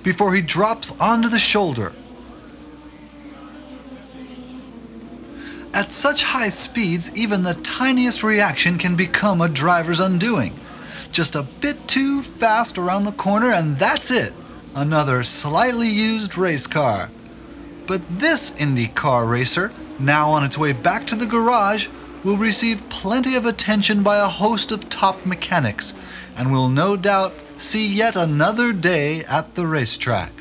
before he drops onto the shoulder. At such high speeds, even the tiniest reaction can become a driver's undoing. Just a bit too fast around the corner and that's it. Another slightly used race car. But this IndyCar racer, now on its way back to the garage, will receive plenty of attention by a host of top mechanics and will no doubt see yet another day at the racetrack.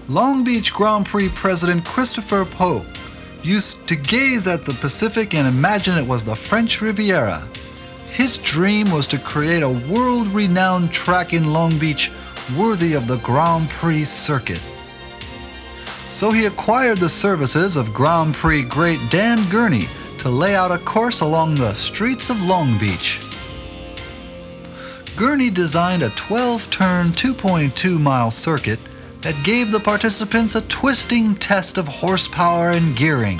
Long Beach Grand Prix President Christopher Pope used to gaze at the Pacific and imagine it was the French Riviera. His dream was to create a world-renowned track in Long Beach worthy of the Grand Prix circuit. So he acquired the services of Grand Prix great Dan Gurney to lay out a course along the streets of Long Beach. Gurney designed a 12-turn, 2.2-mile circuit that gave the participants a twisting test of horsepower and gearing.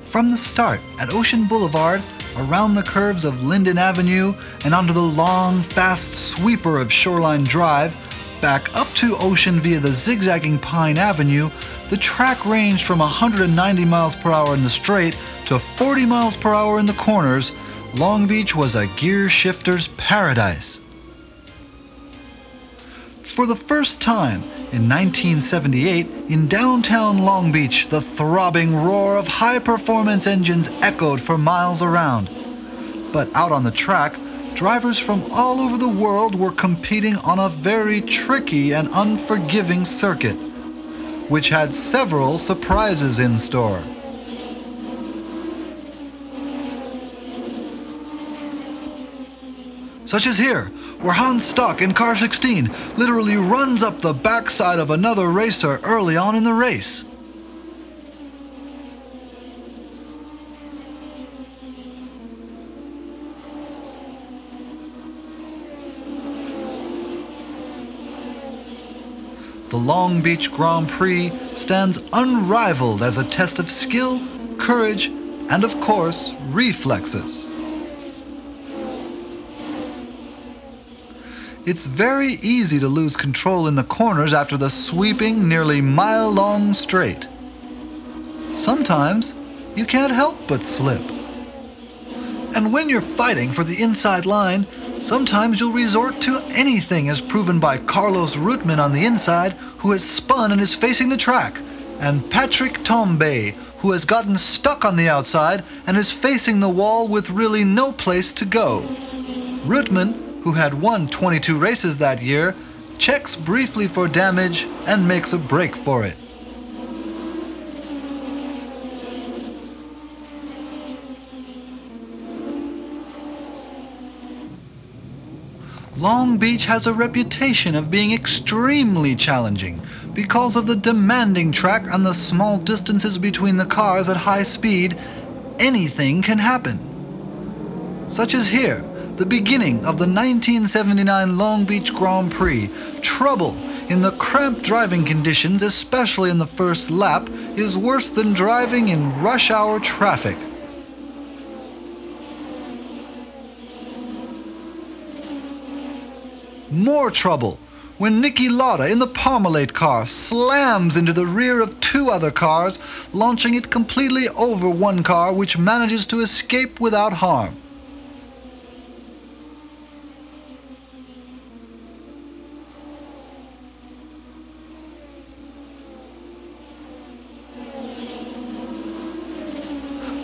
From the start at Ocean Boulevard, around the curves of Linden Avenue, and onto the long, fast sweeper of Shoreline Drive, back up to Ocean via the zigzagging Pine Avenue, the track ranged from 190 miles per hour in the straight to 40 miles per hour in the corners. Long Beach was a gear shifter's paradise. For the first time, in 1978, in downtown Long Beach, the throbbing roar of high-performance engines echoed for miles around. But out on the track, drivers from all over the world were competing on a very tricky and unforgiving circuit, which had several surprises in store. Such as here, where Hans Stock in car 16 literally runs up the backside of another racer early on in the race. The Long Beach Grand Prix stands unrivaled as a test of skill, courage, and of course, reflexes. It's very easy to lose control in the corners after the sweeping, nearly mile-long straight. Sometimes, you can't help but slip. And when you're fighting for the inside line, sometimes you'll resort to anything as proven by Carlos Reutemann on the inside, who has spun and is facing the track, and Patrick Tambay, who has gotten stuck on the outside and is facing the wall with really no place to go. Reutemann, who had won 22 races that year, checks briefly for damage and makes a break for it. Long Beach has a reputation of being extremely challenging because of the demanding track and the small distances between the cars at high speed. Anything can happen. Such as here, the beginning of the 1979 Long Beach Grand Prix. Trouble in the cramped driving conditions, especially in the first lap, is worse than driving in rush hour traffic. More trouble when Niki Lauda in the Parmalat car slams into the rear of two other cars, launching it completely over one car, which manages to escape without harm.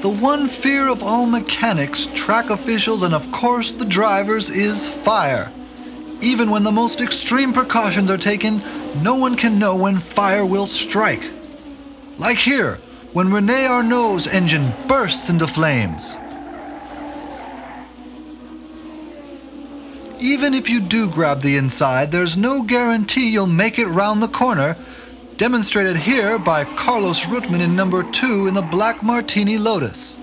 The one fear of all mechanics, track officials, and of course the drivers is fire. Even when the most extreme precautions are taken, no one can know when fire will strike. Like here, when Rene Arnoux' engine bursts into flames. Even if you do grab the inside, there's no guarantee you'll make it round the corner, demonstrated here by Carlos Reutemann in number 2 in the Black Martini Lotus.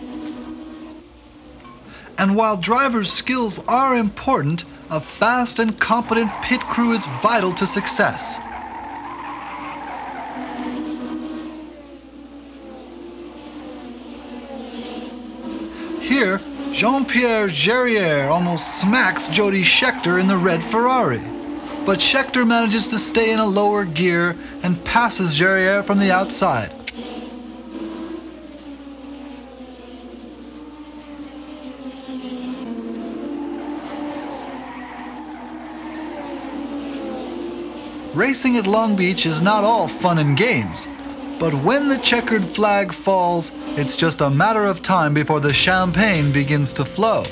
And while drivers' skills are important, a fast and competent pit crew is vital to success. Here, Jean-Pierre Jarier almost smacks Jody Scheckter in the red Ferrari. But Scheckter manages to stay in a lower gear and passes Jarier from the outside. Racing at Long Beach is not all fun and games, but when the checkered flag falls, it's just a matter of time before the champagne begins to flow.